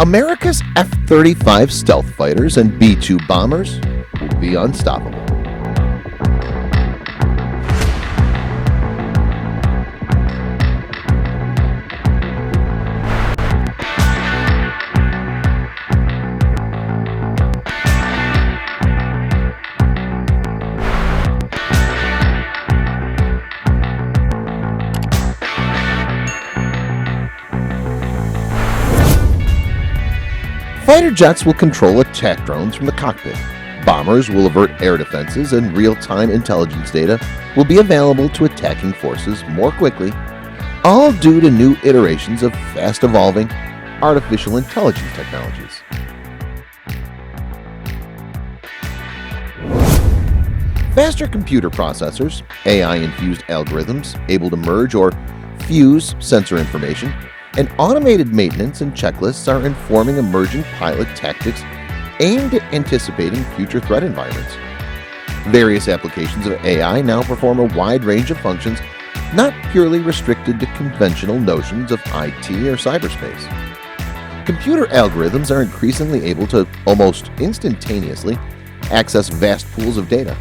America's F-35 stealth fighters and B-2 bombers will be unstoppable. Fighter jets will control attack drones from the cockpit. Bombers will avert air defenses, and real-time intelligence data will be available to attacking forces more quickly, all due to new iterations of fast-evolving artificial intelligence technologies. Faster computer processors, AI-infused algorithms able to merge or fuse sensor information, and automated maintenance and checklists are informing emerging pilot tactics aimed at anticipating future threat environments. Various applications of AI now perform a wide range of functions not purely restricted to conventional notions of IT or cyberspace. Computer algorithms are increasingly able to almost instantaneously access vast pools of data,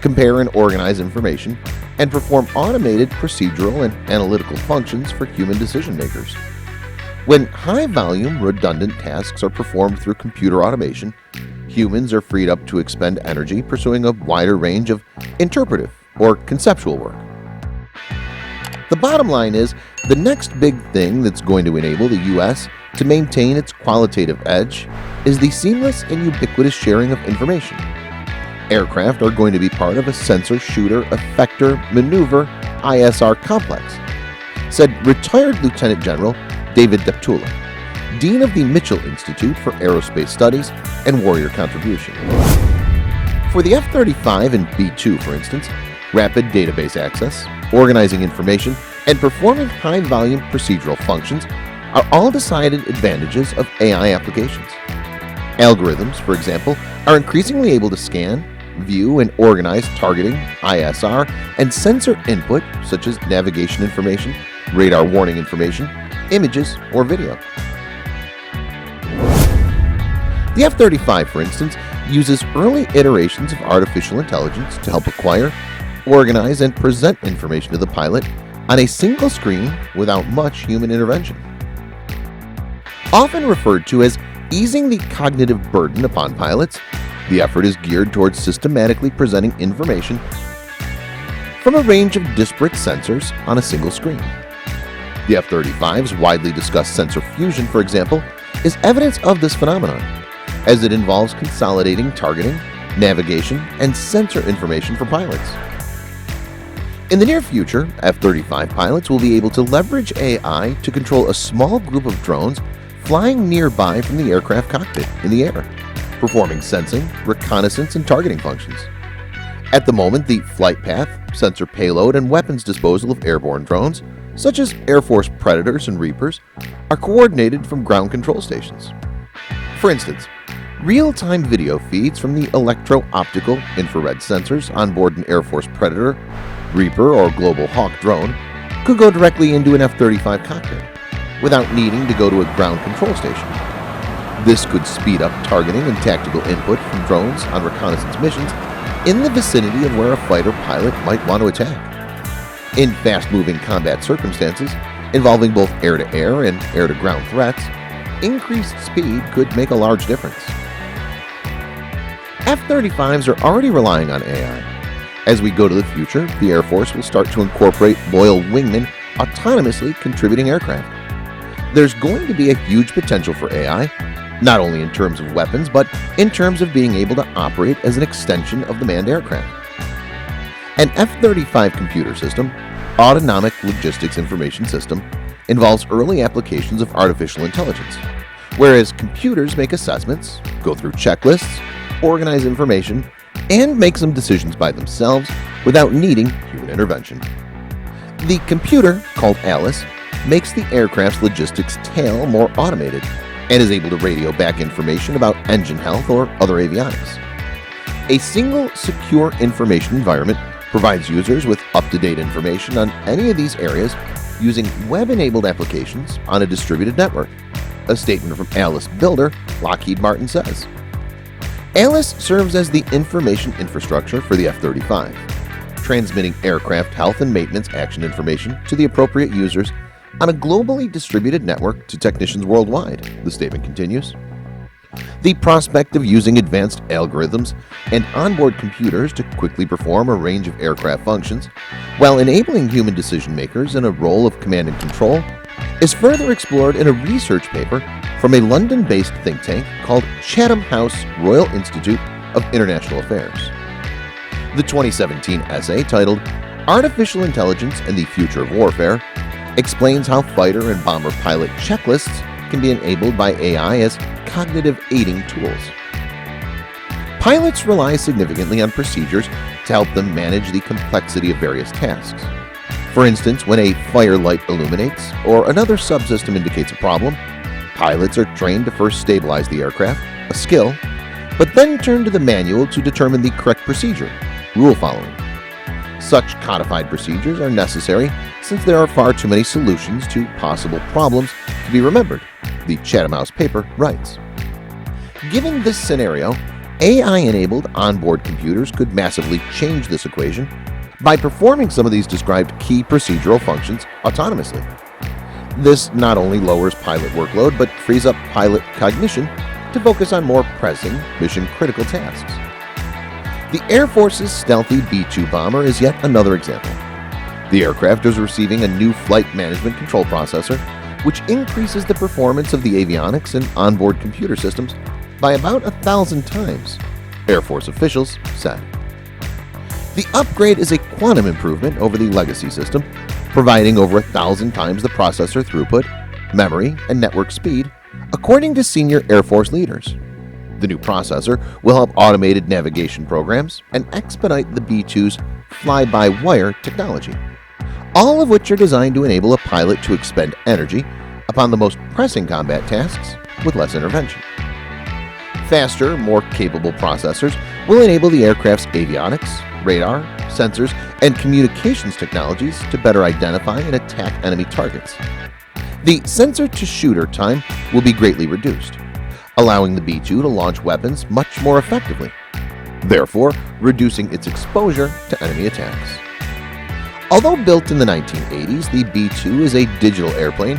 compare and organize information, and perform automated procedural and analytical functions for human decision makers. When high-volume, redundant tasks are performed through computer automation, humans are freed up to expend energy pursuing a wider range of interpretive or conceptual work. The bottom line is, the next big thing that's going to enable the U.S. to maintain its qualitative edge is the seamless and ubiquitous sharing of information. Aircraft are going to be part of a sensor, shooter, effector, maneuver ISR complex, said retired Lieutenant General David Deptula, Dean of the Mitchell Institute for Aerospace Studies and Warrior Contribution. For the F-35 and B-2, for instance, rapid database access, organizing information, and performing high-volume procedural functions are all decided advantages of AI applications. Algorithms, for example, are increasingly able to scan, view, and organize targeting, ISR, and sensor input such as navigation information, radar warning information, images, or video. The F-35, for instance, uses early iterations of artificial intelligence to help acquire, organize, and present information to the pilot on a single screen without much human intervention. Often referred to as easing the cognitive burden upon pilots, the effort is geared towards systematically presenting information from a range of disparate sensors on a single screen. The F-35's widely discussed sensor fusion, for example, is evidence of this phenomenon, as it involves consolidating targeting, navigation, and sensor information for pilots. In the near future, F-35 pilots will be able to leverage AI to control a small group of drones flying nearby from the aircraft cockpit in the air, performing sensing, reconnaissance, and targeting functions. At the moment, the flight path, sensor payload, and weapons disposal of airborne drones, such as Air Force Predators and Reapers, are coordinated from ground control stations. For instance, real-time video feeds from the electro-optical infrared sensors on board an Air Force Predator, Reaper, or Global Hawk drone could go directly into an F-35 cockpit without needing to go to a ground control station. This could speed up targeting and tactical input from drones on reconnaissance missions in the vicinity of where a fighter pilot might want to attack. In fast-moving combat circumstances involving both air-to-air and air-to-ground threats, increased speed could make a large difference. F-35s are already relying on AI. As we go to the future, the Air Force will start to incorporate loyal wingmen autonomously contributing aircraft. There's going to be a huge potential for AI, not only in terms of weapons, but in terms of being able to operate as an extension of the manned aircraft. An F-35 computer system, Autonomic Logistics Information System, involves early applications of artificial intelligence, whereas computers make assessments, go through checklists, organize information, and make some decisions by themselves without needing human intervention. The computer, called Alice, makes the aircraft's logistics tail more automated and is able to radio back information about engine health or other avionics. A single, secure information environment provides users with up-to-date information on any of these areas using web-enabled applications on a distributed network. A statement from Alice Builder, Lockheed Martin says, Alice serves as the information infrastructure for the F-35, transmitting aircraft health and maintenance action information to the appropriate users on a globally distributed network to technicians worldwide, the statement continues. The prospect of using advanced algorithms and onboard computers to quickly perform a range of aircraft functions while enabling human decision makers in a role of command and control is further explored in a research paper from a London-based think tank called Chatham House Royal Institute of International Affairs. The 2017 essay, titled Artificial Intelligence and the Future of Warfare, explains how fighter and bomber pilot checklists can be enabled by AI as cognitive aiding tools. Pilots rely significantly on procedures to help them manage the complexity of various tasks. For instance, when a fire light illuminates or another subsystem indicates a problem, pilots are trained to first stabilize the aircraft, a skill, but then turn to the manual to determine the correct procedure, rule following. Such codified procedures are necessary since there are far too many solutions to possible problems to be remembered, the Chatham House paper writes. Given this scenario, AI-enabled onboard computers could massively change this equation by performing some of these described key procedural functions autonomously. This not only lowers pilot workload, but frees up pilot cognition to focus on more pressing, mission-critical tasks. The Air Force's stealthy B-2 bomber is yet another example. The aircraft is receiving a new flight management control processor, which increases the performance of the avionics and onboard computer systems by about 1,000 times, Air Force officials said. The upgrade is a quantum improvement over the legacy system, providing over 1,000 times the processor throughput, memory, and network speed, according to senior Air Force leaders. The new processor will help automated navigation programs and expedite the B-2's fly-by-wire technology, all of which are designed to enable a pilot to expend energy upon the most pressing combat tasks with less intervention. Faster, more capable processors will enable the aircraft's avionics, radar, sensors, and communications technologies to better identify and attack enemy targets. The sensor-to-shooter time will be greatly reduced, allowing the B-2 to launch weapons much more effectively, therefore reducing its exposure to enemy attacks. Although built in the 1980s, the B-2 is a digital airplane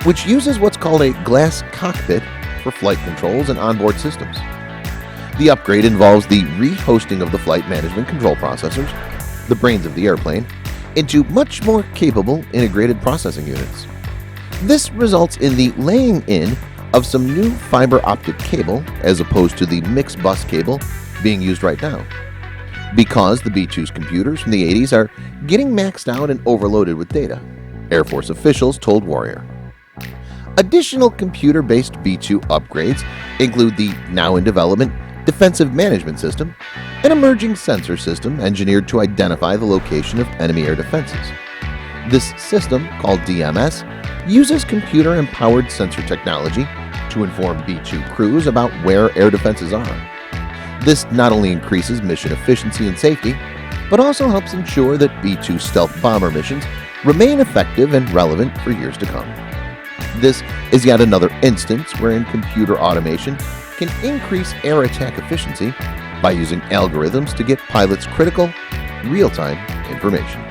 which uses what's called a glass cockpit for flight controls and onboard systems. The upgrade involves the re-hosting of the flight management control processors, the brains of the airplane, into much more capable integrated processing units. This results in the laying in of some new fiber optic cable as opposed to the mixed bus cable being used right now, because the B-2's computers from the 80s are getting maxed out and overloaded with data, Air Force officials told Warrior. Additional computer-based B-2 upgrades include the now-in-development defensive management system, an emerging sensor system engineered to identify the location of enemy air defenses. This system, called DMS, uses computer-empowered sensor technology to inform B-2 crews about where air defenses are. This not only increases mission efficiency and safety, but also helps ensure that B-2 stealth bomber missions remain effective and relevant for years to come. This is yet another instance wherein computer automation can increase air attack efficiency by using algorithms to get pilots critical, real-time information.